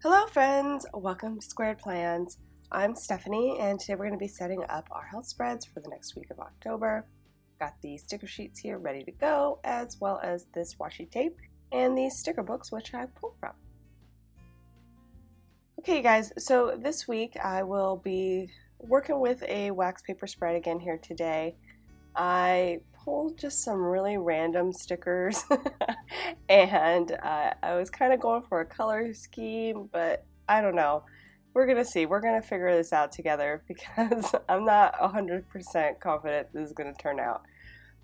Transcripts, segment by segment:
Hello friends, welcome to Squared Plans. I'm Stephanie and today we're going to be setting up our health spreads for the next week of October. Got the sticker sheets here ready to go, as well as this washi tape and these sticker books which I pulled from. Okay guys, so this week I will be working with a wax paper spread again here today. I pulled just some really random stickers and I was kind of going for a color scheme, but I don't know. We're gonna see. We're gonna figure this out together because I'm not 100% confident this is gonna turn out.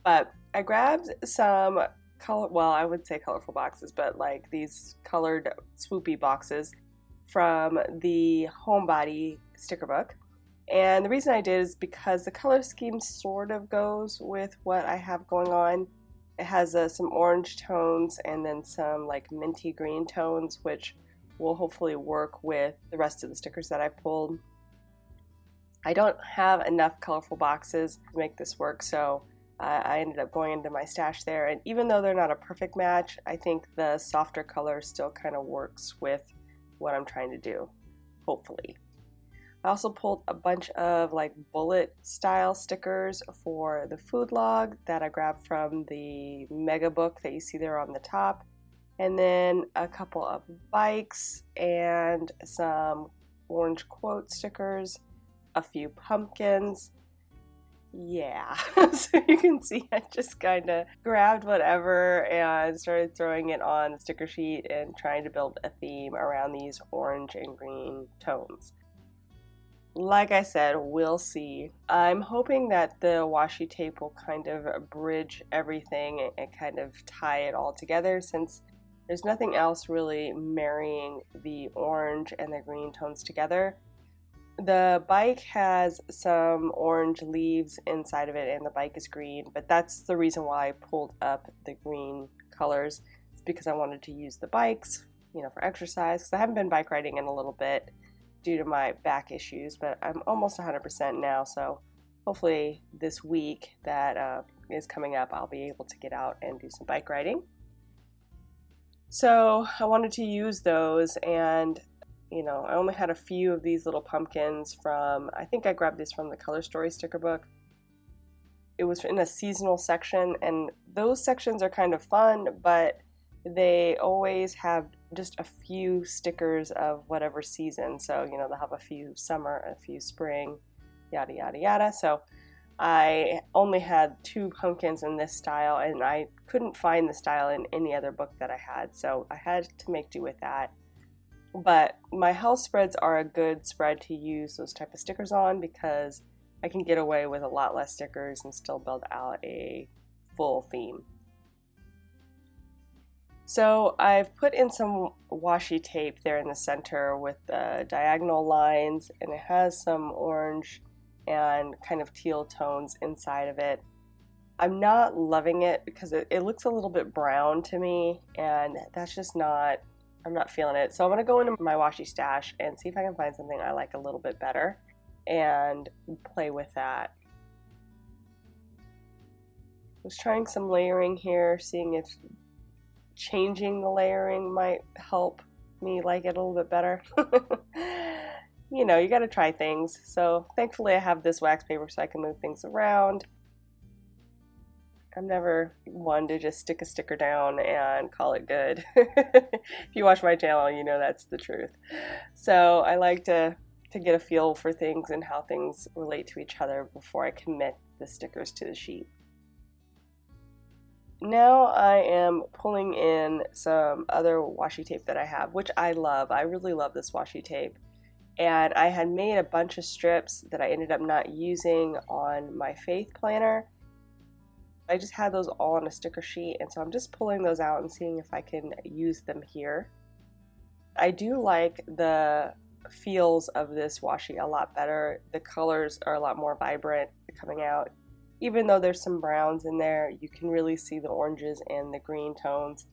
But I grabbed some well, I would say colorful boxes, but like these colored swoopy boxes from the Homebody sticker book. And the reason I did is because the color scheme sort of goes with what I have going on. It has some orange tones and then some like minty green tones, which will hopefully work with the rest of the stickers that I pulled. I don't have enough colorful boxes to make this work, so I ended up going into my stash there. And even though they're not a perfect match, I think the softer color still kind of works with what I'm trying to do, hopefully. I also pulled a bunch of like bullet style stickers for the food log that I grabbed from the mega book that you see there on the top, and then a couple of bikes and some orange quote stickers, a few pumpkins. Yeah, so you can see I just kind of grabbed whatever and started throwing it on the sticker sheet and trying to build a theme around these orange and green tones. Like I said, we'll see. I'm hoping that the washi tape will kind of bridge everything and kind of tie it all together, since there's nothing else really marrying the orange and the green tones together. The bike has some orange leaves inside of it and the bike is green, but that's the reason why I pulled up the green colors. It's because I wanted to use the bikes, for exercise, because I haven't been bike riding in a little bit due to my back issues, but I'm almost 100% now, so hopefully this week that is coming up I'll be able to get out and do some bike riding. So I wanted to use those, and I only had a few of these little pumpkins from, I think I grabbed this from the Color Story sticker book. It was in a seasonal section, and those sections are kind of fun, but they always have just a few stickers of whatever season. So, they'll have a few summer, a few spring, yada, yada, yada. So I only had 2 pumpkins in this style, and I couldn't find the style in any other book that I had. So I had to make do with that. But my health spreads are a good spread to use those type of stickers on, because I can get away with a lot less stickers and still build out a full theme. So I've put in some washi tape there in the center with the diagonal lines, and it has some orange and kind of teal tones inside of it. I'm not loving it because it looks a little bit brown to me, and that's just not, I'm not feeling it. So I'm going to go into my washi stash and see if I can find something I like a little bit better and play with that. I was trying some layering here, seeing if changing the layering might help me like it a little bit better. You gotta try things. So thankfully I have this wax paper so I can move things around. I'm never one to just stick a sticker down and call it good. If you watch my channel, you know that's the truth. So I like to get a feel for things and how things relate to each other before I commit the stickers to the sheet. Now I am pulling in some other washi tape that I have, which I love. I really love this washi tape. And I had made a bunch of strips that I ended up not using on my faith planner. I just had those all on a sticker sheet, and so I'm just pulling those out and seeing if I can use them here. I do like the feels of this washi a lot better. The colors are a lot more vibrant coming out. Even though there's some browns in there, you can really see the oranges and the green tones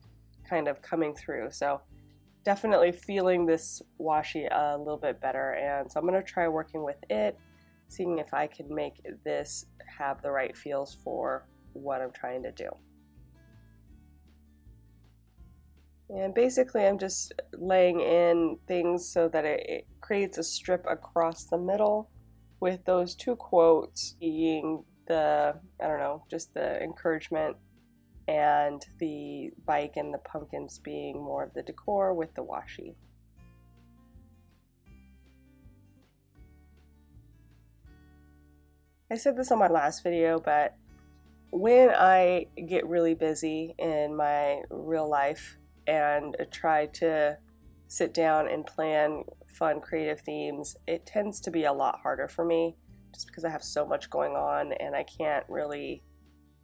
kind of coming through. So definitely feeling this washi a little bit better, and so I'm going to try working with it, seeing if I can make this have the right feels for what I'm trying to do. And basically I'm just laying in things so that it creates a strip across the middle, with those two quotes being the, I don't know, just the encouragement, and the bike and the pumpkins being more of the decor with the washi. I said this on my last video, but when I get really busy in my real life and try to sit down and plan fun creative themes, it tends to be a lot harder for me just because I have so much going on and I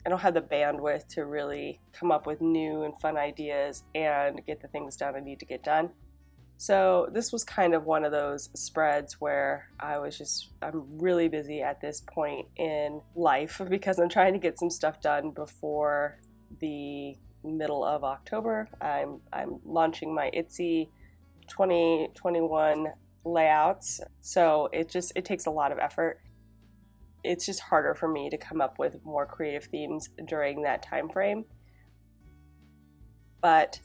don't have the bandwidth to really come up with new and fun ideas and get the things done I need to get done. So this was kind of one of those spreads where I'm really busy at this point in life because I'm trying to get some stuff done before the middle of October. I'm launching my Etsy 2021 layouts, so it takes a lot of effort. It's just harder for me to come up with more creative themes during that time frame. But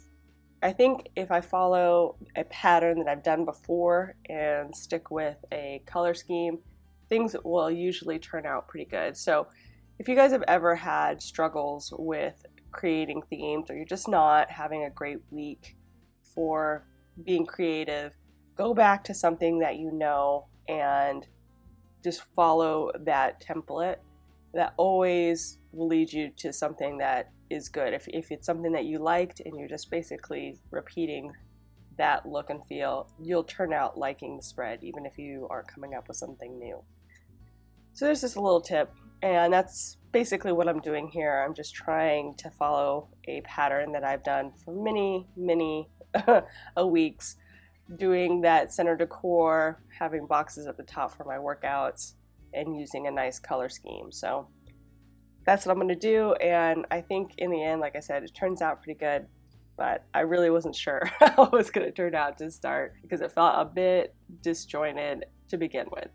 I think if I follow a pattern that I've done before and stick with a color scheme, things will usually turn out pretty good. So if you guys have ever had struggles with creating themes, or you're just not having a great week for being creative, go back to something that you know and just follow that template. That always will lead you to something that is good. If it's something that you liked and you're just basically repeating that look and feel, you'll turn out liking the spread even if you aren't coming up with something new. So there's just a little tip, and that's basically what I'm doing here. I'm just trying to follow a pattern that I've done for many weeks, doing that center decor, having boxes at the top for my workouts, and using a nice color scheme. So that's what I'm going to do, and I think in the end, like I said, it turns out pretty good, but I really wasn't sure how it was going to turn out to start because it felt a bit disjointed to begin with.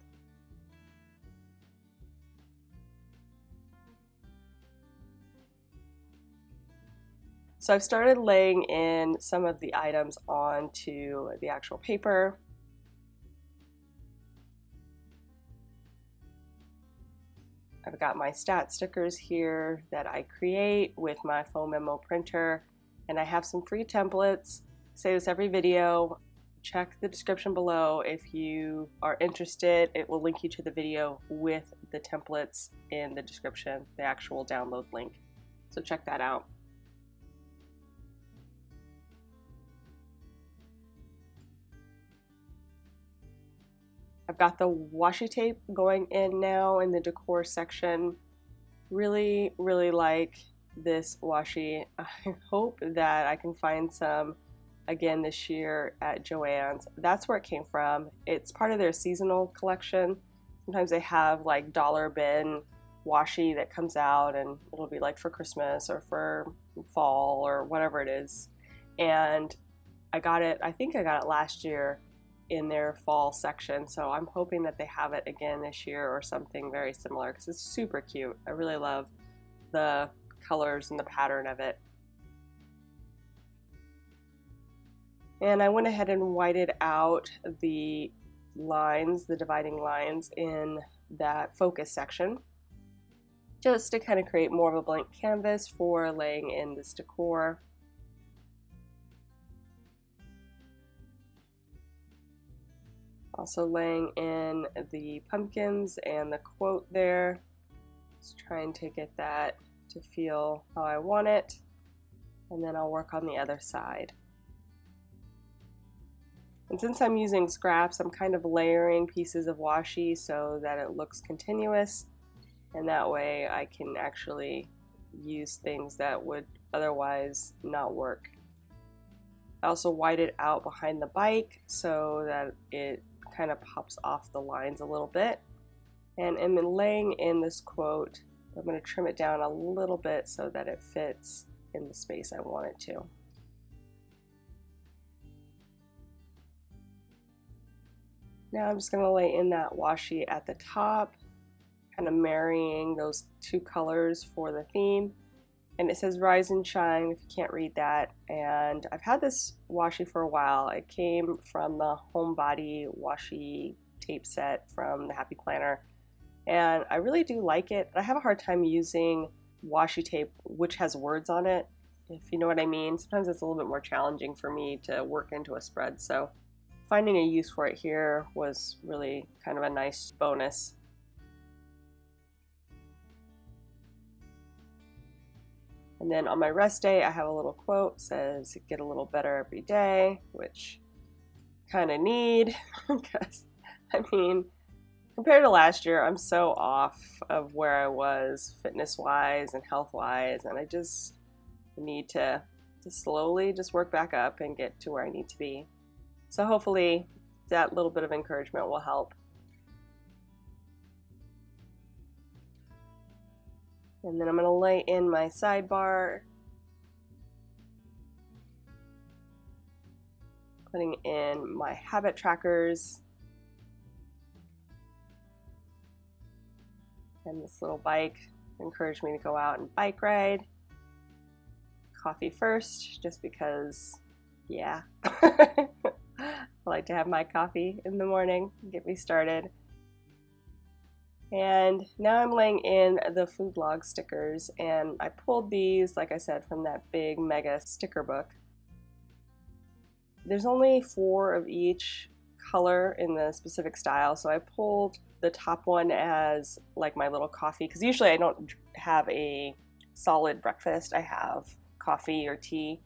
So I've started laying in some of the items onto the actual paper. I've got my stat stickers here that I create with my foam memo printer, and I have some free templates. I say this every video. Check the description below if you are interested. It will link you to the video with the templates in the description, the actual download link. So check that out. I've got the washi tape going in now in the decor section. Really like this washi. I hope that I can find some again this year at Joann's. That's where it came from. It's part of their seasonal collection. Sometimes they have like dollar bin washi that comes out, and it'll be like for Christmas or for fall or whatever it is. And I think I got it last year in their fall section, so I'm hoping that they have it again this year or something very similar because it's super cute. I really love the colors and the pattern of it. And I went ahead and whited out the lines, the dividing lines in that focus section, just to kind of create more of a blank canvas for laying in this decor. Also laying in the pumpkins and the quote there. Just trying to get that to feel how I want it. And then I'll work on the other side. And since I'm using scraps, I'm kind of layering pieces of washi so that it looks continuous. And that way I can actually use things that would otherwise not work. I also whited out behind the bike so that it kind of pops off the lines a little bit. And I'm laying in this quote. I'm going to trim it down a little bit so that it fits in the space I want it to. Now I'm just going to lay in that washi at the top, kind of marrying those two colors for the theme. and it says Rise and Shine if you can't read that. And I've had this washi for a while. It came from the Homebody Washi Tape set from the Happy Planner, and I really do like it, but I have a hard time using washi tape which has words on it, if you know what I mean. Sometimes it's a little bit more challenging for me to work into a spread, so finding a use for it here was really kind of a nice bonus. And then on my rest day, I have a little quote, says, get a little better every day, which kind of need, because I mean, compared to last year, I'm so off of where I was fitness-wise and health-wise, and I just need to slowly just work back up and get to where I need to be. So hopefully that little bit of encouragement will help. And then I'm going to lay in my sidebar, putting in my habit trackers, and this little bike encouraged me to go out and bike ride. Coffee first, just because, yeah, I like to have my coffee in the morning, get me started. And now I'm laying in the food log stickers, and I pulled these, like I said, from that big mega sticker book. There's only 4 of each color in the specific style, so I pulled the top one as like my little coffee, because usually I don't have a solid breakfast. I have coffee or tea,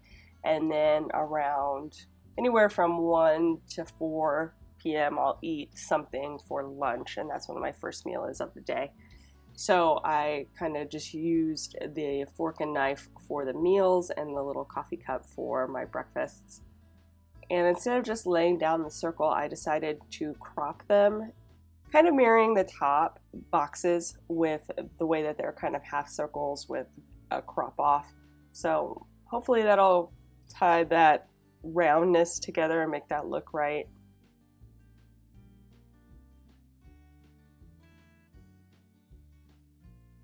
and then around anywhere from 1 to 4 p.m. I'll eat something for lunch, and that's when my first meal is of the day. So I kind of just used the fork and knife for the meals and the little coffee cup for my breakfasts. And instead of just laying down the circle, I decided to crop them, kind of mirroring the top boxes with the way that they're kind of half circles with a crop off. So hopefully that'll tie that roundness together and make that look right.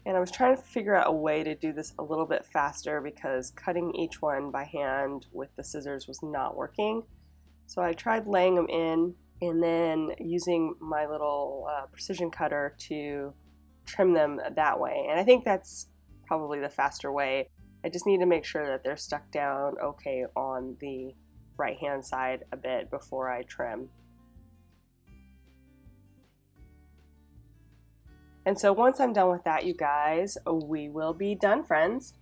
And I was trying to figure out a way to do this a little bit faster because cutting each one by hand with the scissors was not working. So I tried laying them in and then using my little precision cutter to trim them that way. And I think that's probably the faster way. I just need to make sure that they're stuck down okay on the right hand side a bit before I trim. And so once I'm done with that, you guys, we will be done, friends.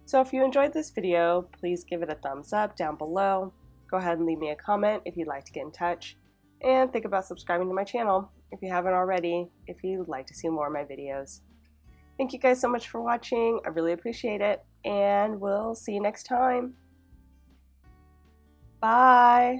So if you enjoyed this video, please give it a thumbs up down below. Go ahead and leave me a comment if you'd like to get in touch. And think about subscribing to my channel if you haven't already, if you'd like to see more of my videos. Thank you guys so much for watching. I really appreciate it. And we'll see you next time. Bye.